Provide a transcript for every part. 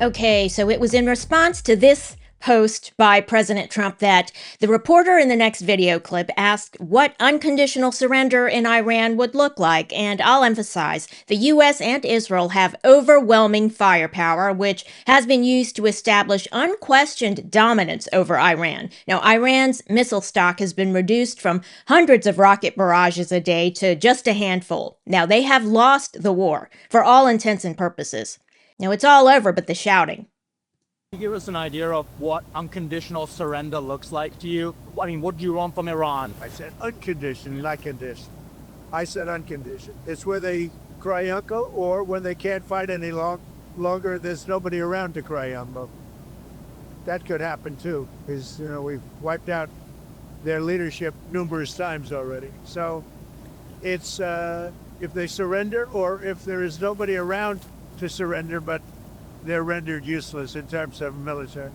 Okay, so it was in response to this post by President Trump that the reporter in the next video clip asked what unconditional surrender in Iran would look like. And I'll emphasize the U.S. and Israel have overwhelming firepower, which has been used to establish unquestioned dominance over Iran. Now, Iran's missile stock has been reduced from hundreds of rocket barrages a day to just a handful. Now, they have lost the war for all intents and purposes. Now, it's all over but the shouting. Can you give us an idea of what unconditional surrender looks like to you? I mean, what do you want from Iran? I said unconditional, not conditional. I said unconditional. It's where they cry uncle, or when they can't fight any longer, there's nobody around to cry uncle. That could happen too, because we've wiped out their leadership numerous times already. So it's if they surrender, or if there is nobody around to surrender, but they're rendered useless in terms of military.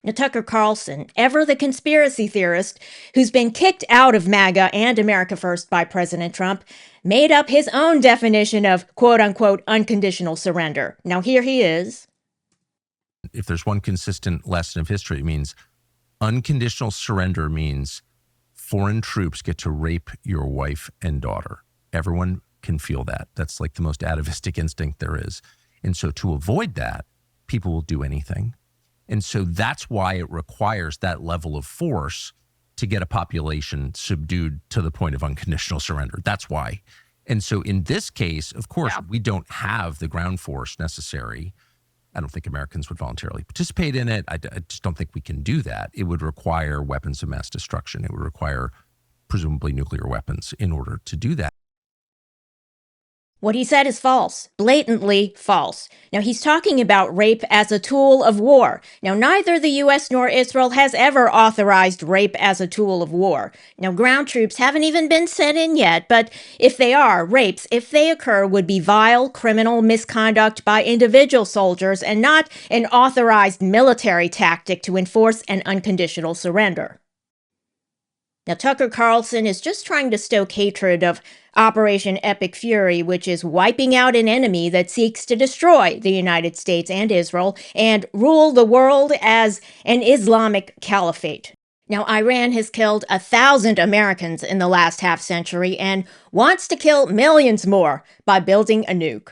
Now, Tucker Carlson, ever the conspiracy theorist who's been kicked out of MAGA and America First by President Trump, made up his own definition of quote-unquote unconditional surrender. Now, here he is. If there's one consistent lesson of history, it means unconditional surrender means foreign troops get to rape your wife and daughter. Everyone can feel that. That's like the most atavistic instinct there is. And so to avoid that, people will do anything. And so that's why it requires that level of force to get a population subdued to the point of unconditional surrender. That's why. And so in this case, of course, we don't have the ground force necessary. I don't think Americans would voluntarily participate in it. I just don't think we can do that. It would require weapons of mass destruction. It would require presumably nuclear weapons in order to do that. What he said is false, blatantly false. Now, he's talking about rape as a tool of war. Now, neither the U.S. nor Israel has ever authorized rape as a tool of war. Now, ground troops haven't even been sent in yet, but if they are, rapes, if they occur, would be vile criminal misconduct by individual soldiers and not an authorized military tactic to enforce an unconditional surrender. Now, Tucker Carlson is just trying to stoke hatred of Operation Epic Fury, which is wiping out an enemy that seeks to destroy the United States and Israel and rule the world as an Islamic caliphate. Now, Iran has killed 1,000 Americans in the last half century and wants to kill millions more by building a nuke.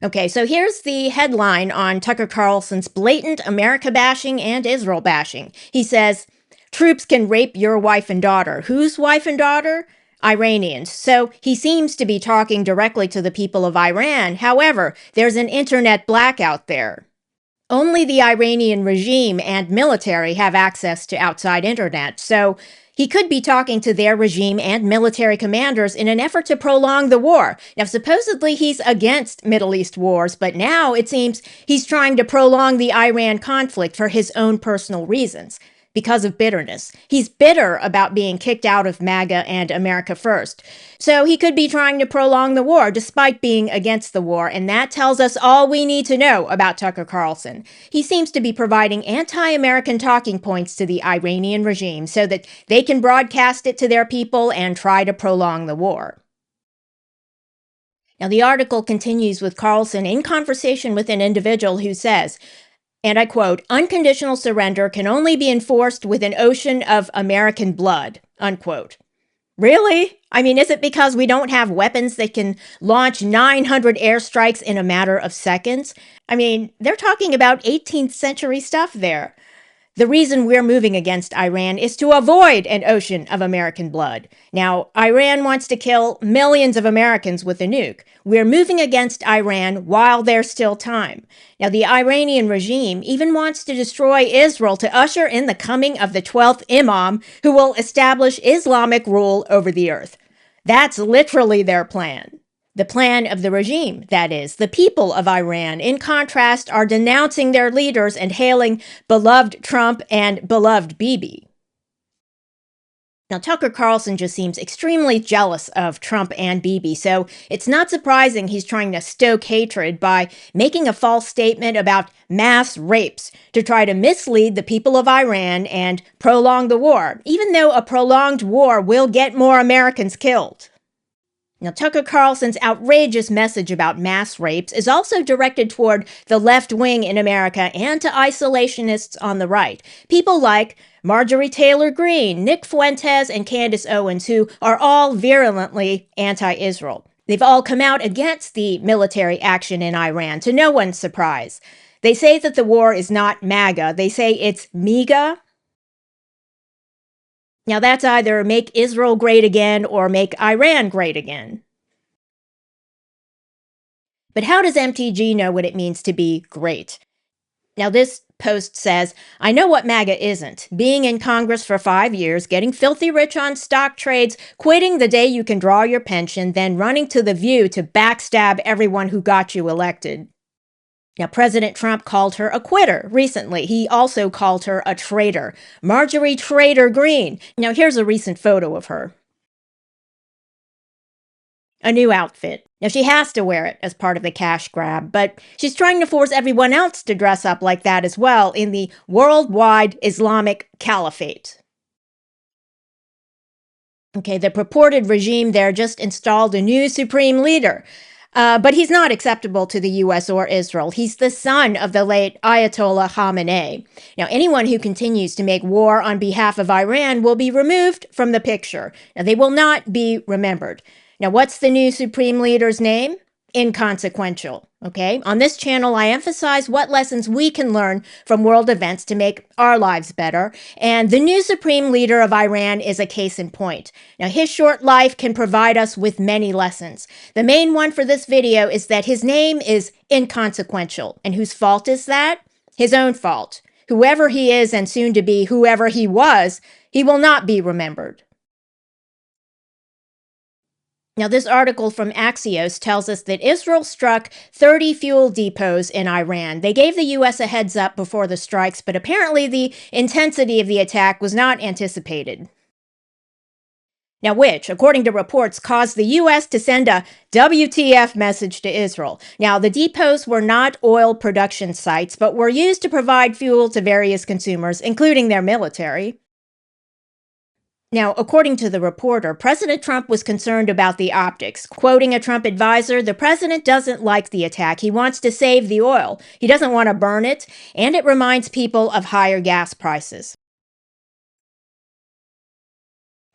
Okay, so here's the headline on Tucker Carlson's blatant America bashing and Israel bashing. He says, troops can rape your wife and daughter. Whose wife and daughter? Iranians. So he seems to be talking directly to the people of Iran. However, there's an internet blackout there. Only the Iranian regime and military have access to outside internet. So he could be talking to their regime and military commanders in an effort to prolong the war. Now, supposedly he's against Middle East wars, but now it seems he's trying to prolong the Iran conflict for his own personal reasons. Because of bitterness. He's bitter about being kicked out of MAGA and America First. So he could be trying to prolong the war despite being against the war, and that tells us all we need to know about Tucker Carlson. He seems to be providing anti-American talking points to the Iranian regime so that they can broadcast it to their people and try to prolong the war. Now, the article continues with Carlson in conversation with an individual who says, and I quote, unconditional surrender can only be enforced with an ocean of American blood, unquote. Really? I mean, is it because we don't have weapons that can launch 900 airstrikes in a matter of seconds? I mean, they're talking about 18th century stuff there. The reason we're moving against Iran is to avoid an ocean of American blood. Now, Iran wants to kill millions of Americans with a nuke. We're moving against Iran while there's still time. Now, the Iranian regime even wants to destroy Israel to usher in the coming of the 12th Imam, who will establish Islamic rule over the earth. That's literally their plan. The plan of the regime, that is. The people of Iran, in contrast, are denouncing their leaders and hailing beloved Trump and beloved Bibi. Now, Tucker Carlson just seems extremely jealous of Trump and Bibi, so it's not surprising he's trying to stoke hatred by making a false statement about mass rapes to try to mislead the people of Iran and prolong the war, even though a prolonged war will get more Americans killed. Now, Tucker Carlson's outrageous message about mass rapes is also directed toward the left wing in America and to isolationists on the right. People like Marjorie Taylor Greene, Nick Fuentes, and Candace Owens, who are all virulently anti-Israel. They've all come out against the military action in Iran, to no one's surprise. They say that the war is not MAGA. They say it's MEGA. Now, that's either make Israel great again or make Iran great again. But how does MTG know what it means to be great? Now, this post says, I know what MAGA isn't. Being in Congress for 5 years, getting filthy rich on stock trades, quitting the day you can draw your pension, then running to The View to backstab everyone who got you elected. Now, President Trump called her a quitter recently. He also called her a traitor. Marjorie Traitor Greene. Now, here's a recent photo of her. A new outfit. Now, she has to wear it as part of the cash grab, but she's trying to force everyone else to dress up like that as well in the worldwide Islamic caliphate. Okay, the purported regime there just installed a new supreme leader. But he's not acceptable to the U.S. or Israel. He's the son of the late Ayatollah Khamenei. Now, anyone who continues to make war on behalf of Iran will be removed from the picture. Now, they will not be remembered. Now, what's the new supreme leader's name? Inconsequential. Okay? On this channel, I emphasize what lessons we can learn from world events to make our lives better. And the new supreme leader of Iran is a case in point. Now, his short life can provide us with many lessons. The main one for this video is that his name is inconsequential. And whose fault is that? His own fault. Whoever he is, and soon to be whoever he was, he will not be remembered. Now, this article from Axios tells us that Israel struck 30 fuel depots in Iran. They gave the U.S. a heads up before the strikes, but apparently the intensity of the attack was not anticipated. Now, which, according to reports, caused the U.S. to send a WTF message to Israel. Now, the depots were not oil production sites, but were used to provide fuel to various consumers, including their military. Now, according to the reporter, President Trump was concerned about the optics. Quoting a Trump advisor, the president doesn't like the attack. He wants to save the oil. He doesn't want to burn it, and it reminds people of higher gas prices.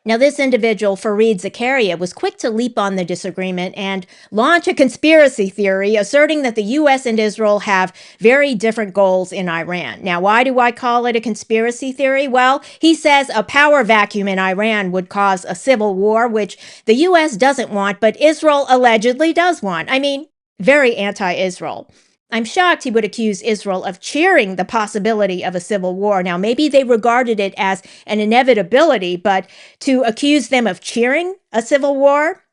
Now, this individual, Fareed Zakaria, was quick to leap on the disagreement and launch a conspiracy theory asserting that the U.S. and Israel have very different goals in Iran. Now, why do I call it a conspiracy theory? Well, he says a power vacuum in Iran would cause a civil war, which the U.S. doesn't want, but Israel allegedly does want. I mean, very anti-Israel. I'm shocked he would accuse Israel of cheering the possibility of a civil war. Now, maybe they regarded it as an inevitability, but to accuse them of cheering a civil war?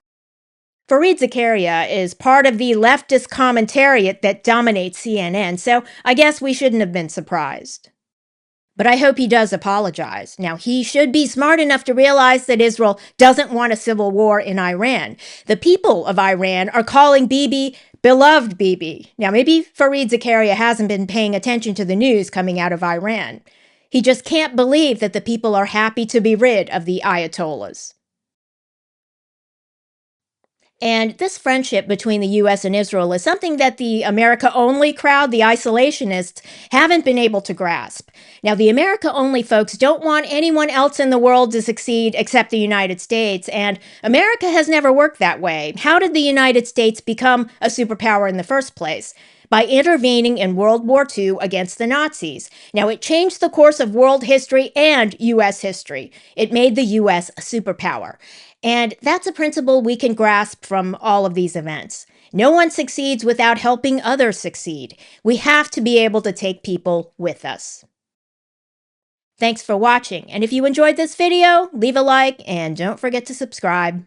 Fareed Zakaria is part of the leftist commentariat that dominates CNN, so I guess we shouldn't have been surprised. But I hope he does apologize. Now, he should be smart enough to realize that Israel doesn't want a civil war in Iran. The people of Iran are calling Bibi beloved Bibi. Now, maybe Fareed Zakaria hasn't been paying attention to the news coming out of Iran. He just can't believe that the people are happy to be rid of the Ayatollahs. And this friendship between the U.S. and Israel is something that the America-only crowd, the isolationists, haven't been able to grasp. Now, the America-only folks don't want anyone else in the world to succeed except the United States, and America has never worked that way. How did the United States become a superpower in the first place? By intervening in World War II against the Nazis. Now, it changed the course of world history and U.S. history. It made the U.S. a superpower. And that's a principle we can grasp from all of these events. No one succeeds without helping others succeed. We have to be able to take people with us. Thanks for watching, and if you enjoyed this video, leave a like and don't forget to subscribe.